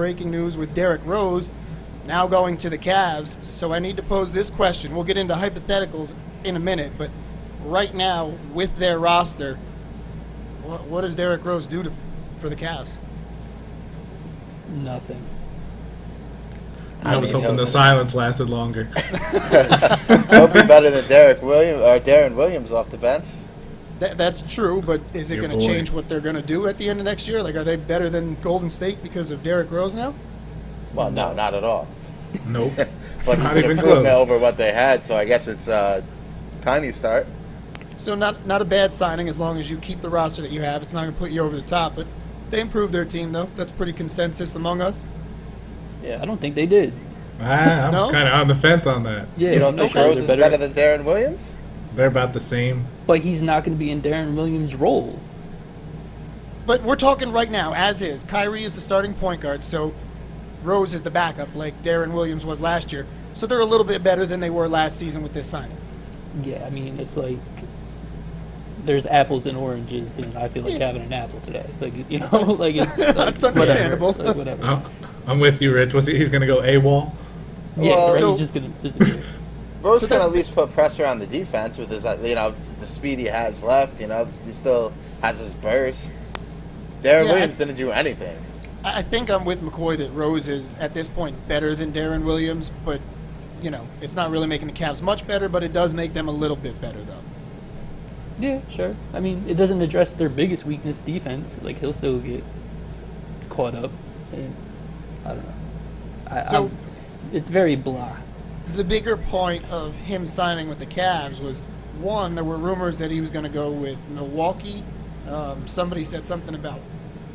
breaking news with Derrick Rose now going to the Cavs. So I need to pose this question. We'll get into hypotheticals in a minute, but right now with their roster, what does Derrick Rose do for the Cavs? Nothing. I was hoping the silence lasted longer. He'll be better than Darren Williams off the bench. That's true, but is it going to change what they're going to do at the end of next year? Like, are they better than Golden State because of Derrick Rose now? Well, no, not at all. Nope. But it's an improvement over what they had, so I guess it's a tiny start. So not a bad signing as long as you keep the roster that you have. It's not going to put you over the top, but they improved their team, though. That's pretty consensus among us. Yeah, I don't think they did. I'm kind of on the fence on that. Yeah, you don't think Rose is better than Darren Williams? They're about the same. But he's not going to be in Darren Williams' role. But we're talking right now, as is. Kyrie is the starting point guard, so Rose is the backup, like Darren Williams was last year. So they're a little bit better than they were last season with this signing. Yeah, I mean, it's like there's apples and oranges, and I feel like having an apple today. Like, you know, like it's that's understandable. Whatever. I'm with you, Rich. He's going to go AWOL? Yeah, Well, right, he's just going to disappear. Rose can at least put pressure on the defense with his, the speed he has left. He still has his burst. Darren Williams didn't do anything. I think I'm with McCoy that Rose is, at this point, better than Darren Williams, but, it's not really making the Cavs much better, but it does make them a little bit better, though. Yeah, sure. I mean, it doesn't address their biggest weakness, defense. Like, he'll still get caught up. And I don't know. It's very blah. The bigger point of him signing with the Cavs was, one, there were rumors that he was going to go with Milwaukee. Somebody said something about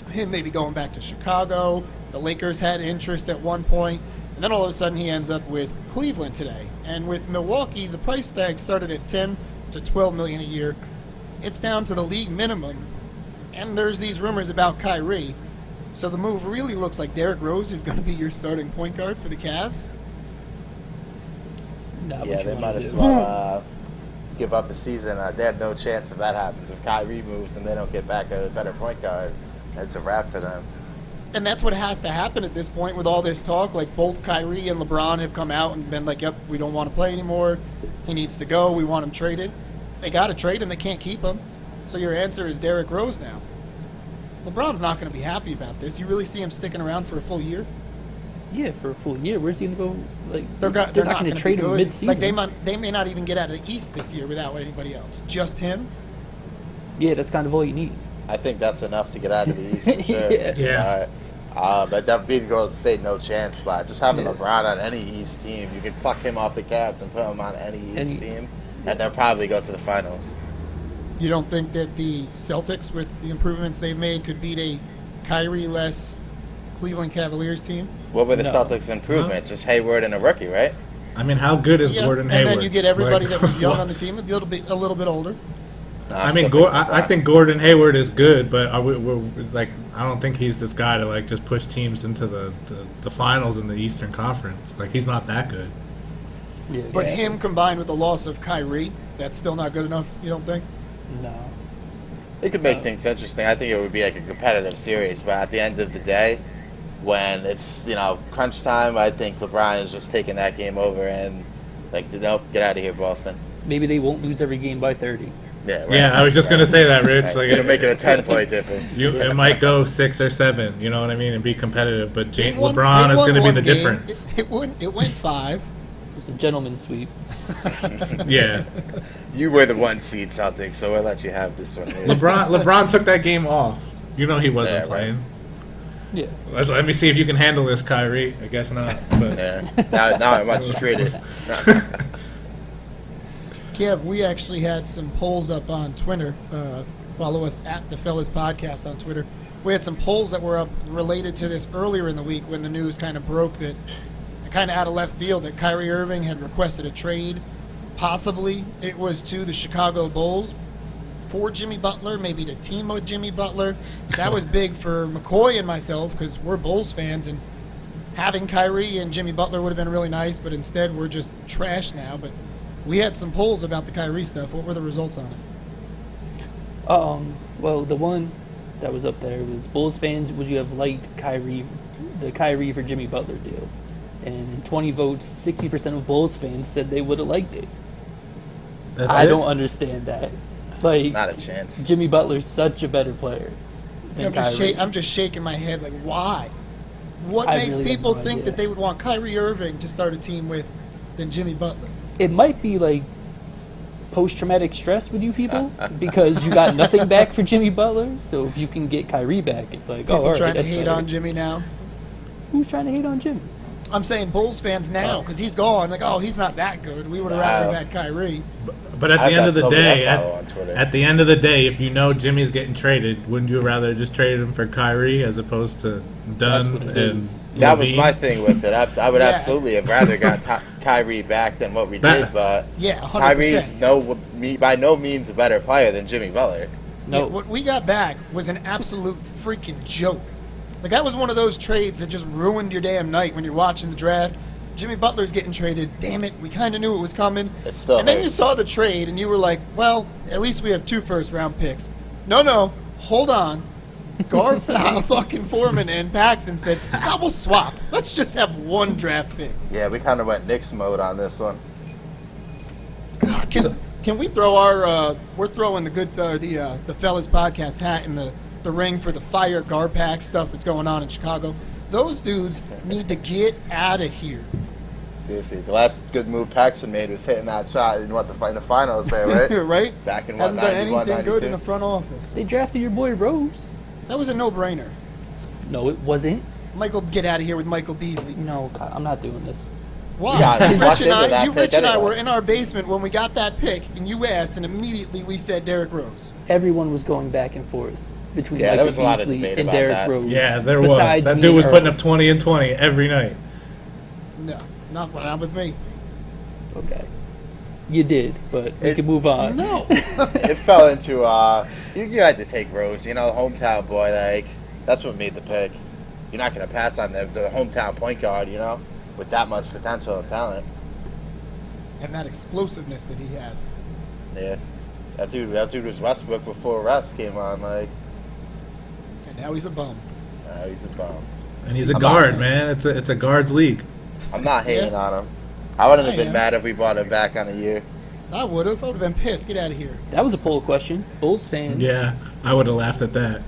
him maybe going back to Chicago. The Lakers had interest at one point. And then all of a sudden he ends up with Cleveland today. And with Milwaukee, the price tag started at $10 to $12 million a year. It's down to the league minimum. And there's these rumors about Kyrie. So the move really looks like Derrick Rose is going to be your starting point guard for the Cavs. Yeah, they might as well give up the season. They have no chance if that happens. If Kyrie moves and they don't get back a better point guard, it's a wrap for them. And that's what has to happen at this point with all this talk. Like, both Kyrie and LeBron have come out and been like, yep, we don't want to play anymore. He needs to go. We want him traded. They got to trade him. They can't keep him. So your answer is Derrick Rose now. LeBron's not going to be happy about this. You really see him sticking around for a full year? Yeah, for a full year. Where's he going to go? Like, they're not going to trade him mid-season. Like, they may not even get out of the East this year without anybody else. Just him? Yeah, that's kind of all you need. I think that's enough to get out of the East for sure. Yeah. But that beating Golden State, no chance. But just having LeBron on any East team, you can pluck him off the Cavs and put him on any East team, and they'll probably go to the finals. You don't think that the Celtics, with the improvements they've made, could beat a Kyrie-less Cleveland Cavaliers team? What were the Celtics' improvements? Just Hayward and a rookie, right? I mean, how good is Gordon Hayward? And then you get everybody that was young on the team, a little bit older. I mean, I think Gordon Hayward is good, but we're I don't think he's this guy to just push teams into the finals in the Eastern Conference. Like, he's not that good. Yeah, but him combined with the loss of Kyrie, that's still not good enough, you don't think? No. It could make things interesting. I think it would be like a competitive series, but at the end of the day, when it's crunch time, I think LeBron is just taking that game over and nope, get out of here, Boston. Maybe they won't lose every game by 30. Yeah, right. Yeah, I was just gonna say that, Rich. Right. You're making a 10-point difference. It might go 6 or 7. You know what I mean, and be competitive. But LeBron is going to be the difference. It went 5. It was a gentleman's sweep. Yeah. You were the 1 seed Celtics, so we'll let you have this one. LeBron took that game off. You know he wasn't playing. Yeah. Let me see if you can handle this, Kyrie. I guess not. But. Yeah. Now I'm much treated. Kev, we actually had some polls up on Twitter. Follow us at the Fellas Podcast on Twitter. We had some polls that were up related to this earlier in the week when the news kind of broke that, kind of out of left field, that Kyrie Irving had requested a trade. Possibly it was to the Chicago Bulls for Jimmy Butler, maybe to team with Jimmy Butler. That was big for McCoy and myself because we're Bulls fans, and having Kyrie and Jimmy Butler would have been really nice, but instead we're just trash now. But we had some polls about the Kyrie stuff. What were the results on it? Well, the one that was up there was Bulls fans, would you have liked Kyrie the Kyrie for Jimmy Butler deal. And in 20 votes, 60% of Bulls fans said they would have liked it. I don't understand that. Like, Not a chance. Jimmy Butler's such a better player than Kyrie. I'm just shaking my head like, why? What I makes really have people no think idea. that they would want Kyrie Irving to start a team with than Jimmy Butler? It might be like post-traumatic stress with you people because you got nothing back for Jimmy Butler. So if you can get Kyrie back, it's like, People all right, trying to that's hate better. on Jimmy now. Who's trying to hate on Jimmy? I'm saying Bulls fans now because he's gone. Like, oh, he's not that good. We would have rather had Kyrie. But at I've the end got of the somebody day, I follow on Twitter. at the end of the day, if you know Jimmy's getting traded, wouldn't you rather just trade him for Kyrie as opposed to Dunn That's what it and is. That was Levine? my thing with it. I would Yeah. absolutely have rather got Kyrie back than what we did, but Yeah, 100%. Kyrie's by no means a better player than Jimmy Butler. No, Yeah, what we got back was an absolute freaking joke. Like, that was one of those trades that just ruined your damn night when you're watching the draft. Jimmy Butler's getting traded. Damn it, we kind of knew it was coming. It still And then you hurts. saw the trade, and you were like, well, at least we have 2 first-round picks. No, hold on. Fucking Foreman and Paxson said, no, we'll swap. Let's just have 1 draft pick. Yeah, we kind of went Knicks mode on this one. God, can we throw our we're throwing the Fellas Podcast hat in the ring for the fire Garpax stuff that's going on in Chicago. Those dudes need to get out of here. Seriously, the last good move Paxson made was hitting that shot in the finals there, right? Right? Back in Hasn't done 91, anything good in 92. the front office. they drafted your boy Rose. That was a no-brainer. No, it wasn't. Michael, get out of here with Michael Beasley. No, I'm not doing this. Why? Yeah, he walked Rich and into that pick Rich and I anyway. were in our basement when we got that pick, and you asked, and immediately we said Derrick Rose. Everyone was going back and forth between Yeah, there Michael was a lot of Beasley debate and about Derrick that. Rose. Yeah, there was. Besides That me dude and was putting Earl. up 20 and 20 every night. No, not with me. Okay. You did, but we It- can move on. No. It fell into you had to take Rose, hometown boy. Like that's what made the pick. You're not gonna pass on the hometown point guard, with that much potential and talent. And that explosiveness that he had. Yeah, that dude was Westbrook before Russ came on. Like, And now he's a bum. he's a bum. And he's a I'm guard, not- man. It's a guards league. I'm not hating Yeah. on him. I wouldn't have I been am. mad if we brought him back on a year. I would have. I would have been pissed. Get out of here. That was a poll question. Bulls fans. Yeah, I would have laughed at that.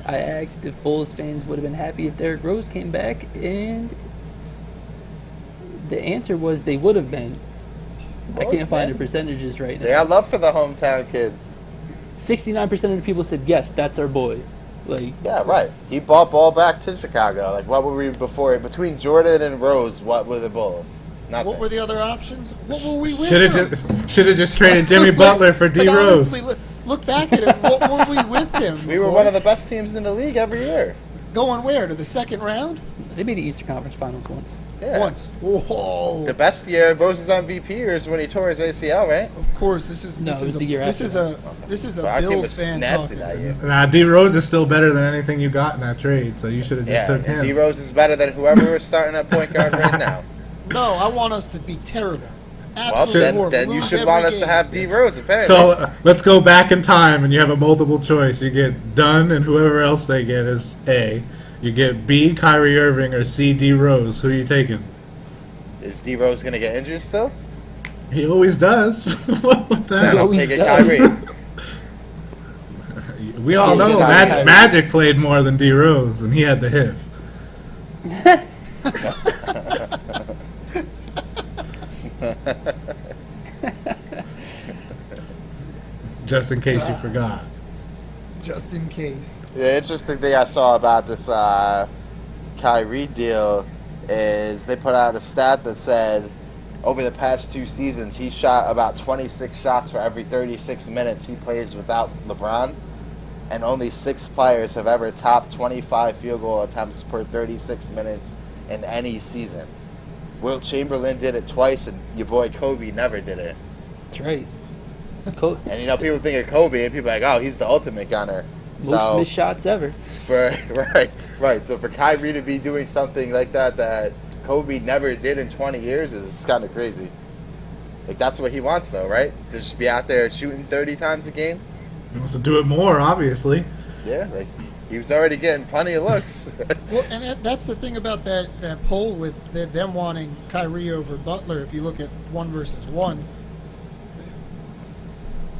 I asked if Bulls fans would have been happy if Derrick Rose came back, and the answer was they would have been. I Bulls, can't find man. the percentages right They now. got love for the hometown kid. 69% of the people said yes, that's our boy. Like, Yeah, right. He bought ball back to Chicago. Like, what were we before? Between Jordan and Rose, what were the Bulls? Nothing. What were the other options? What were we with? Should him? have just traded Jimmy Butler for D Like, Rose. honestly, look back at him. What were we with him? We were boy? one of the best teams in the league every year. Going where? To the second round? they made the Eastern Conference Finals once. Yeah. Once. Whoa. The best year Rose's MVP year is when he tore his ACL, right? Of course, this is No, this it is was a the year this after is a But our team Bills was fan nasty talking. that year. Nah, D Rose is still better than anything you got in that trade, so you should have just Yeah, took and him. D Rose is better than whoever is starting at point guard right now. No, I want us to be terrible. Well, Absolutely horrible. then you Lose should every want us to game. have D Rose, apparently. So let's go back in time, and you have a multiple choice. You get Dunn, and whoever else they get is A. You get B, Kyrie Irving, or C, D Rose. Who are you taking? Is D Rose going to get injured still? He always does. What the Then hell? I'm always taking does. Kyrie. We all Yeah, know Kyrie. Magic played more than D Rose, and he had the hip. Just in case you forgot. Just in case. The interesting thing I saw about this Kyrie deal is they put out a stat that said over the past 2 seasons he shot about 26 shots for every 36 minutes he plays without LeBron, and only 6 players have ever topped 25 field goal attempts per 36 minutes in any season. Wilt Chamberlain did it twice, and your boy Kobe never did it. That's right. Co- And people think of Kobe, and people are like, oh, he's the ultimate gunner. Most missed shots ever. Right. So for Kyrie to be doing something like that Kobe never did in 20 years is kind of crazy. Like, that's what he wants, though, right? To just be out there shooting 30 times a game. He wants to do it more, obviously. Yeah, like He was already getting plenty of looks. Well, and that's the thing about that poll with them wanting Kyrie over Butler. If you look at 1 versus 1,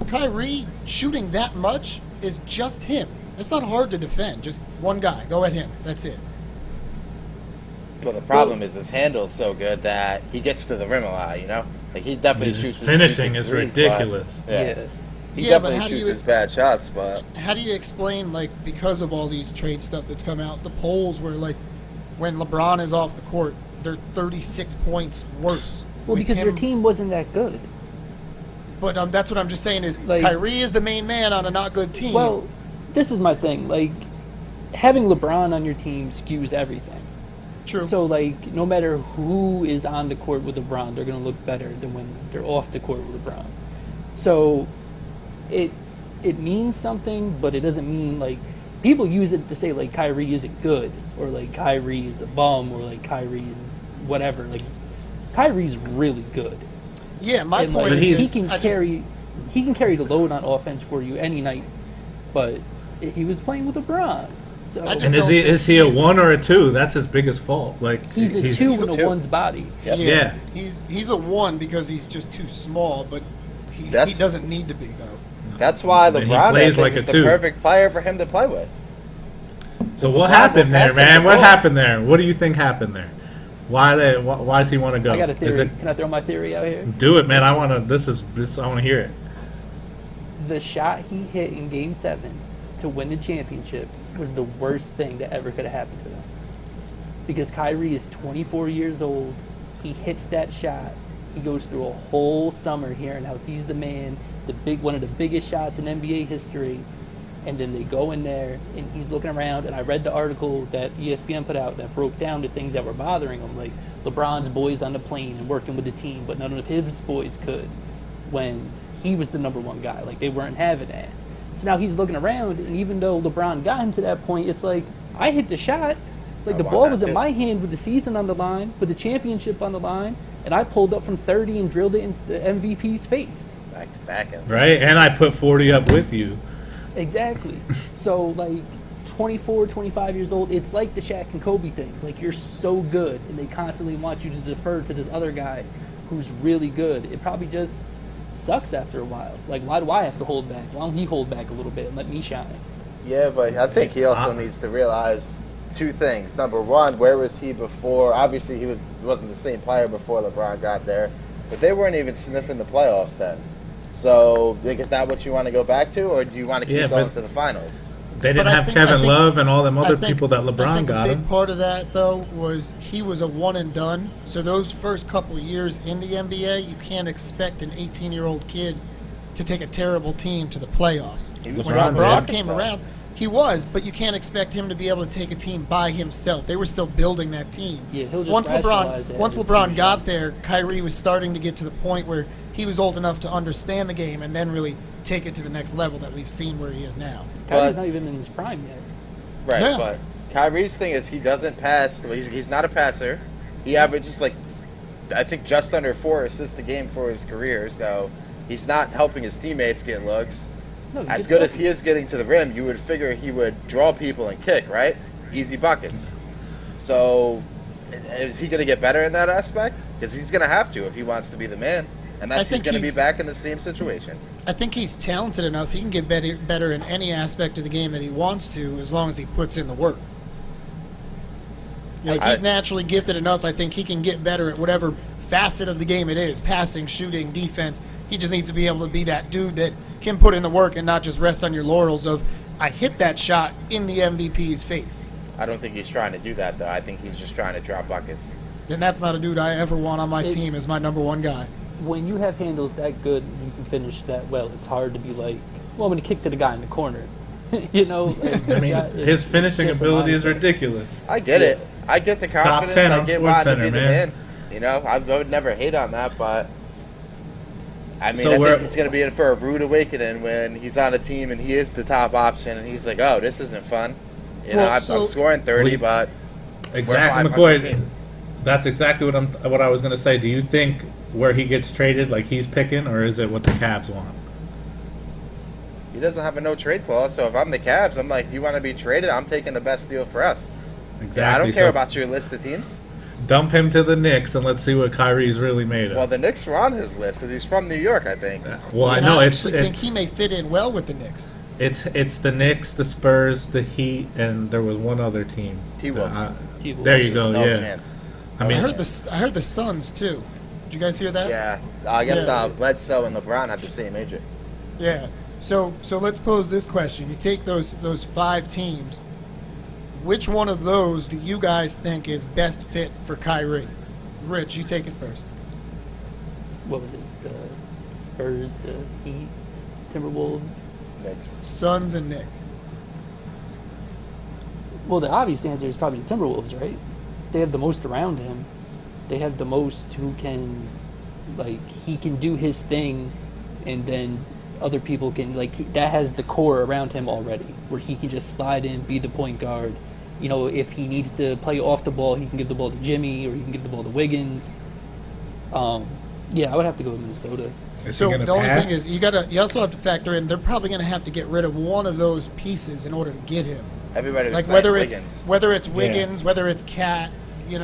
Kyrie shooting that much is just him. It's not hard to defend. Just one guy. Go at him. That's it. Well, the problem is his handle's so good that he gets to the rim a lot, Like, he definitely His shoots finishing stupid is threes, ridiculous. but- yeah. He Yeah, but definitely how do shoots you- his bad shots, but How do you explain, like, because of all these trade stuff that's come out, the polls where, like, when LeBron is off the court, they're 36 points worse. Well, with because him. your team wasn't that good. But that's what I'm just saying is Like- Kyrie is the main man on a not good team. Well, this is my thing. Like, having LeBron on your team skews everything. True. So, like, no matter who is on the court with LeBron, they're going to look better than when they're off the court with LeBron. So, it means something, but it doesn't mean, like, people use it to say, like, Kyrie isn't good, or, like, Kyrie is a bum, or, like, Kyrie is whatever. Like, Kyrie's really good. yeah, my And, point like, is he can I just- carry the load on offense for you any night, but he was playing with LeBron. So I just And don't is he think a 1 or a 2? That's his biggest fault. Like he's a 2 he's a in a two. 1's body. Yep. Yeah. He's a 1 because he's just too small, but he That's- doesn't need to be, though. that's why And he LeBron I plays think, like is a the two. perfect player for him to play with. So LeBron what will happened there, pass it man? the What ball. happened there? What do you think happened there? Why does he want to go? I got a Is theory. it, Can I throw my theory out here? do it, man. I want to. I want to hear it. The shot he hit in Game 7 to win the championship was the worst thing that ever could have happened to them. Because Kyrie is 24 years old. He hits that shot. He goes through a whole summer hearing how he's the man, one of the biggest shots in NBA history. And then they go in there, and he's looking around. And I read the article that ESPN put out that broke down the things that were bothering him, like LeBron's boys on the plane and working with the team, but none of his boys could when he was the number 1 guy. Like, they weren't having that. So now he's looking around, and even though LeBron got him to that point, it's like, I hit the shot. Like, I the want ball that was in too. my hand with the season on the line, with the championship on the line, and I pulled up from 30 and drilled it into the MVP's face. Back to back. And Right, and I put 40 up with you. Exactly. So, like, 24, 25 years old, it's like the Shaq and Kobe thing. Like, you're so good, and they constantly want you to defer to this other guy who's really good. It probably just sucks after a while. Like, why do I have to hold back? Why don't he hold back a little bit and let me shine? Yeah, but I think he also needs to realize 2 things. Number 1, where was he before? Obviously, he wasn't the same player before LeBron got there, but they weren't even sniffing the playoffs then. So, like, is that what you want to go back to, or do you want to keep Yeah, going but- to the finals? They didn't But I have think- Kevin I think- Love and all them other I think- people that I LeBron think got a big him. part of that, though, was he was a 1 and done. So those first couple of years in the NBA, you can't expect an 18-year-old kid to take a terrible team to the playoffs. He was When LeBron LeBron did. came around, he was, but you can't expect him to be able to take a team by himself. They were still building that team. Yeah, he'll just once rationalize LeBron that once as LeBron soon got as- there, Kyrie was starting to get to the point where he was old enough to understand the game and then really take it to the next level that we've seen where he is now. Kyrie's But- not even in his prime yet. Right, Yeah. but Kyrie's thing is he doesn't pass. He's not a passer. He averages, like, I think just under 4 assists a game for his career, so he's not helping his teammates get looks. No, he As gets good as buckets. he is getting to the rim, you would figure he would draw people and kick, right? Easy buckets. So, is he going to get better in that aspect? Because he's going to have to if he wants to be the man. I Unless he's think going to be he's- back in the same situation. I think he's talented enough. He can get better in any aspect of the game that he wants to, as long as he puts in the work. Like, he's naturally gifted enough. I think he can get better at whatever facet of the game it is: passing, shooting, defense. He just needs to be able to be that dude that can put in the work and not just rest on your laurels of, I hit that shot in the MVP's face. I don't think he's trying to do that, though. I think he's just trying to drop buckets. Then that's not a dude I ever want on my team as my number 1 guy. When you have handles that good and you can finish that well, it's hard to be like, well, I'm going to kick to the guy in the corner. You know? Like, I mean, yeah, his it's finishing different ability is mindset. ridiculous. I get it. I get the confidence. 10 I on get wanting to SportsCenter, be the man. man. You know, I would never hate on that, but I mean, So I we're- think he's going to be in for a rude awakening when he's on a team and he is the top option, and he's like, "Oh, this isn't fun." You know, Well, I'm so- scoring 30, We- but Exactly, 500 McCoy. team. That's exactly what I was going to say. Do you think where he gets traded, like he's picking, or is it what the Cavs want? he doesn't have a no trade clause. So if I'm the Cavs, I'm like, you want to be traded? I'm taking the best deal for us. Exactly. Yeah, I don't care So about your list of teams. dump him to the Knicks and let's see what Kyrie's really made of. Well, the Knicks were on his list because he's from New York, I think. Well, I And know I it's actually think he may fit in well with the Knicks. it's the Knicks, the Spurs, the Heat, and there was one other team. T-Wolves. T-Wolves. There you go. No Yeah. chance. I mean, I heard the Suns too. Did you guys hear that? Yeah, I guess Yeah. Bledsoe and LeBron have the same agent. Yeah. So let's pose this question. You take those 5 teams. Which one of those do you guys think is best fit for Kyrie? Rich, you take it first. What was it? The Spurs, the Heat, Timberwolves. Knicks. Suns and Nick. Well, the obvious answer is probably the Timberwolves, right? They have the most around him. They have the most who can, like, he can do his thing, and then other people can, like, that has the core around him already, where he can just slide in, be the point guard. You know, if he needs to play off the ball, he can give the ball to Jimmy, or he can give the ball to Wiggins. Yeah, I would have to go with Minnesota. is So he gonna the only pass? thing is you also have to factor in they're probably going to have to get rid of one of those pieces in order to get him. Everybody was Like saying whether Wiggins. it's Wiggins, whether it's Cat,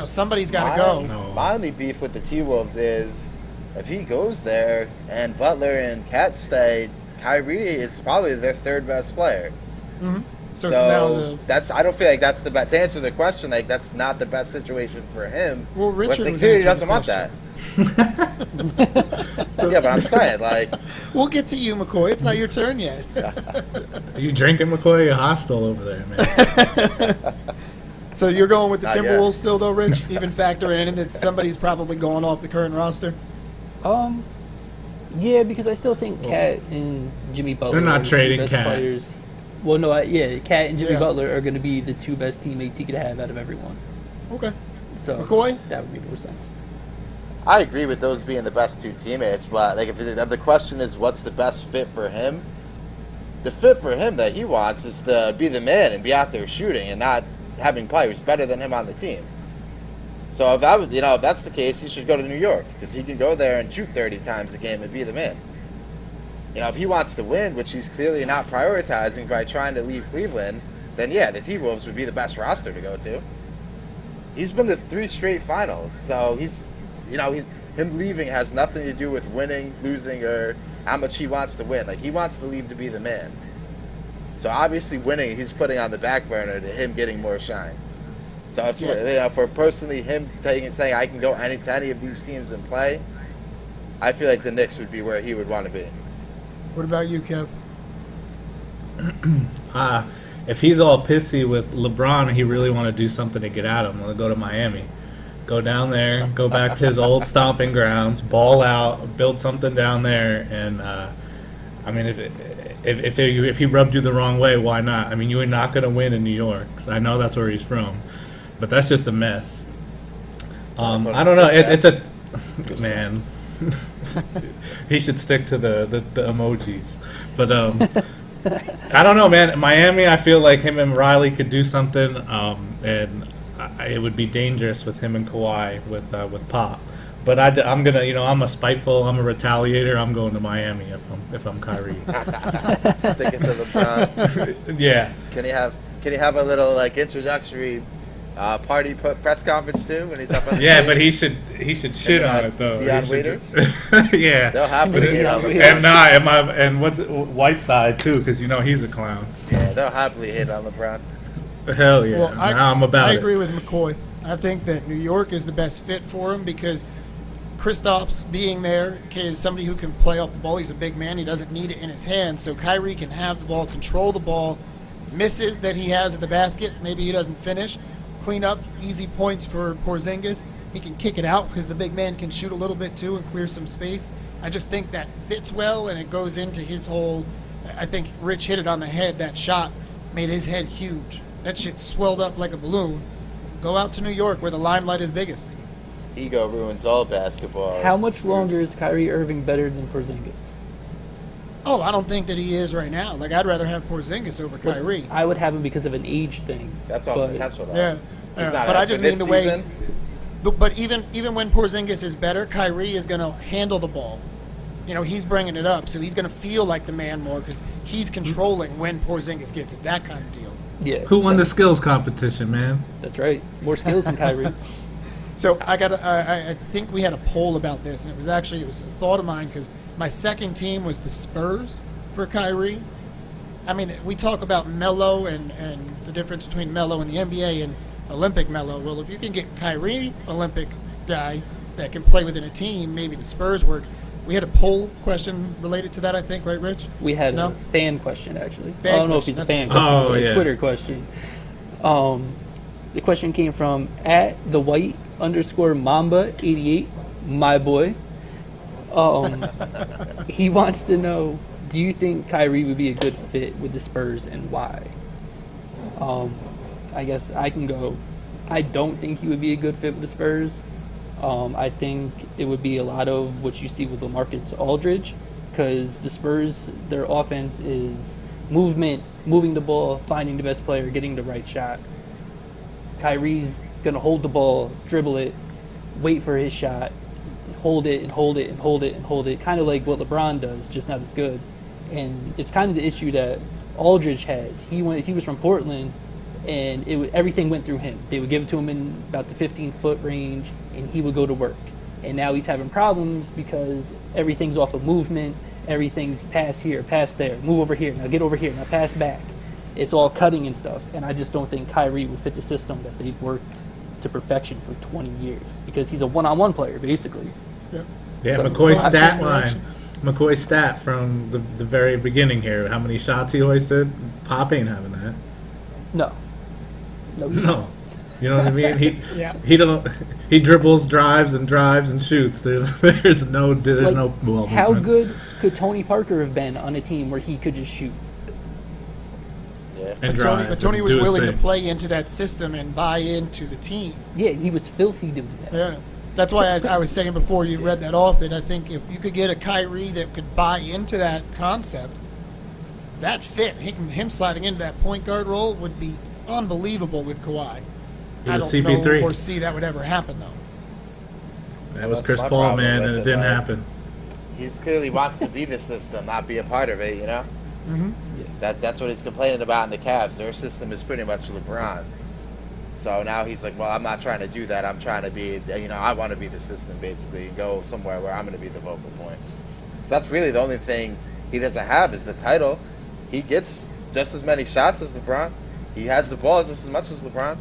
somebody's got to go. No. My only beef with the T-Wolves is if he goes there and Butler and Cat stay, Kyrie is probably their third best player. So it's now the I don't feel like that's the best. To answer the question, like that's not the best situation for him. Well, Richard Western was City answering doesn't the want that. Yeah, but I'm saying like We'll get to you, McCoy. It's not your turn yet. Are you drinking, McCoy? You're hostile over there, man. So you're going with the Not yet. Timberwolves still, though, Rich? Even factoring in that somebody's probably going off the current roster? Yeah, because I still think Cat and Jimmy Butler They're not are the trading two best Cat. players. Well, no, Cat and Jimmy Yeah. Butler are going to be the 2 best teammates he could have out of everyone. Okay. So McCoy? that would make more sense. I agree with those being the best 2 teammates, but like if the question is what's the best fit for him, the fit for him that he wants is to be the man and be out there shooting and not having players better than him on the team. So if that was, if that's the case, he should go to New York because he can go there and shoot 30 times a game and be the man. If he wants to win, which he's clearly not prioritizing by trying to leave Cleveland, then yeah, the T-Wolves would be the best roster to go to. He's been to 3 straight finals, so him leaving has nothing to do with winning, losing, or how much he wants to win. Like he wants to leave to be the man. So obviously winning, he's putting on the back burner to him getting more shine. So it's for personally him saying I can go to any of these teams and play, I feel like the Knicks would be where he would want to be. What about you, Kev? If he's all pissy with LeBron, he really want to do something to get at him. Want to go to Miami, go down there, go back to his old stomping grounds, ball out, build something down there, and I mean, if he rubbed you the wrong way, why not? I mean, you are not going to win in New York. So I know that's where he's from, but that's just a mess. I don't know. It's a man. He should stick to the emojis, but I don't know, man. Miami, I feel like him and Riley could do something, and it would be dangerous with him and Kawhi with Pop. But I'm gonna, I'm a spiteful, I'm a retaliator. I'm going to Miami if I'm Kyrie. Sticking to LeBron. Yeah. Can you have a little like introductory party press conference too when he's up on the Yeah, stage? but he should shit And, on it though. Dion He should Waiters? just- yeah. They'll happily hate on And LeBron. And what Whiteside too, because he's a clown. Yeah, they'll happily hate on LeBron. Hell yeah! Well, now I'm about I it. agree with McCoy. I think that New York is the best fit for him because Kristaps being there is somebody who can play off the ball. He's a big man. He doesn't need it in his hands. So Kyrie can have the ball, control the ball, misses that he has at the basket. Maybe he doesn't finish. Clean up, easy points for Porzingis. He can kick it out because the big man can shoot a little bit too and clear some space. I just think that fits well and it goes into his whole. I think Rich hit it on the head. That shot made his head huge. That shit swelled up like a balloon. Go out to New York where the limelight is biggest. Ego ruins all basketball. How much longer is Kyrie Irving better than Porzingis? Oh, I don't think that he is right now. Like, I'd rather have Porzingis over Kyrie. I would have him because of an age thing. That's all but potential though. Yeah. He's not But I after just mean this the way. season. But even when Porzingis is better, Kyrie is going to handle the ball. he's bringing it up, so he's going to feel like the man more because he's controlling when Porzingis gets it, that kind of deal. Yeah. Who won the skills competition, man? That's right. More skills than Kyrie. So I think we had a poll about this, and it was a thought of mine because my second team was the Spurs for Kyrie. I mean, we talk about Melo and the difference between Melo and the NBA and Olympic Melo. Well, if you can get Kyrie, Olympic guy, that can play within a team, maybe the Spurs work. We had a poll question related to that, I think, right, Rich? We had No? a fan question, actually. Fan I don't know if question, it's a that's fan what- question, Oh, but yeah. a Twitter question. The question came from @thewhite_Mamba88, my boy. He wants to know, do you think Kyrie would be a good fit with the Spurs and why? I guess I can go. I don't think he would be a good fit with the Spurs. I think it would be a lot of what you see with LaMarcus Aldridge, because the Spurs, their offense is movement, moving the ball, finding the best player, getting the right shot. Kyrie's going to hold the ball, dribble it, wait for his shot, hold it and hold it and hold it and hold it, kind of like what LeBron does, just not as good. And it's kind of the issue that Aldridge has. He was from Portland, and everything went through him. They would give it to him in about the 15-foot range, and he would go to work. And now he's having problems because everything's off of movement, everything's pass here, pass there, move over here, now get over here, now pass back. It's all cutting and stuff, and I just don't think Kyrie would fit the system that they've worked to perfection for 20 years, because he's a one-on-one player, basically. Yep. Yeah, So- McCoy's Well, stat same line. direction. McCoy's stat from the very beginning here. How many shots he hoisted? Pop ain't having that. No, he's No. not. You know what I mean? Yeah. He dribbles, drives and shoots. There's no Like, ball how movement. good could Tony Parker have been on a team where he could just shoot? Yeah. And But Tony and was do his willing to thing. play into that system and buy into the team. Yeah, he was filthy doing that. Yeah. That's why I was saying before you read that off that I think if you could get a Kyrie that could buy into that concept, that fit, him sliding into that point guard role would be unbelievable with Kawhi. It I was don't CP3. know or see that would ever happen, though. That was That's Chris my Paul, problem man, with and it it, didn't like- happen. He's clearly wants to be the system, not be a part of it. Mm-hmm. That's what he's complaining about in the Cavs. Their system is pretty much LeBron. So now he's like, well, I'm not trying to do that. I'm trying to be, I want to be the system, basically, and go somewhere where I'm going to be the vocal point. So that's really the only thing he doesn't have is the title. He gets just as many shots as LeBron. He has the ball just as much as LeBron.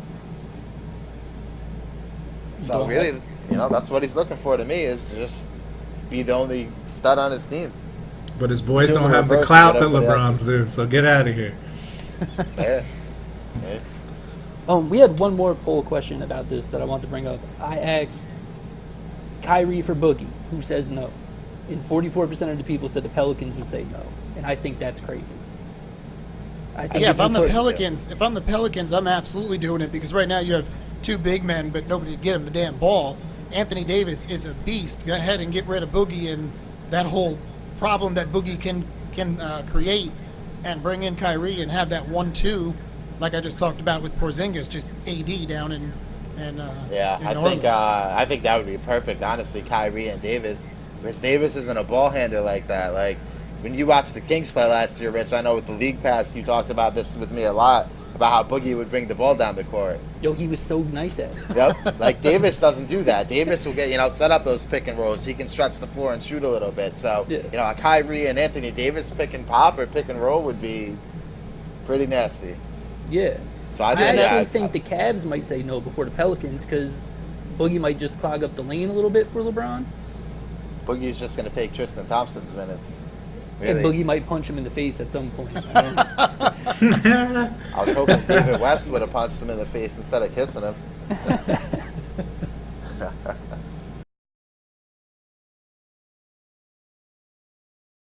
So really, that's what he's looking for to me, is to just be the only stud on his team. But his boys Doing don't the have the reverse of clout what that everybody else LeBron's do, so get out of here. Yeah. Yeah. We had one more poll question about this that I want to bring up. I asked Kyrie for Boogie, who says no, and 44% of the people said the Pelicans would say no, and I think that's crazy. I think Yeah, if I'm the sort- Pelicans, I'm absolutely doing it because right now you have two big men, but nobody to get him the damn ball. Anthony Davis is a beast. Go ahead and get rid of Boogie and that whole problem that Boogie can create, and bring in Kyrie and have that 1-2, like I just talked about with Porzingis, just AD down in Yeah, in I think that would be perfect, honestly, Kyrie and Davis. Because Davis isn't a ball handler like that. Like, when you watched the Kings play last year, Rich, I know with the League Pass, you talked about this with me a lot, about how Boogie would bring the ball down the court. Yo, he was so nice at it. Yep. Like, Davis doesn't do that. Davis will get, set up those pick and rolls. He can stretch the floor and shoot a little bit. So, Yeah. a Kyrie and Anthony Davis pick and pop or pick and roll would be pretty nasty. Yeah. So I I think, actually think the Cavs might say no before the Pelicans, because Boogie might just clog up the lane a little bit for LeBron. Boogie's just going to take Tristan Thompson's minutes. Really. And Boogie might punch him in the face at some point. I don't know. I was hoping David West would have punched him in the face instead of kissing him.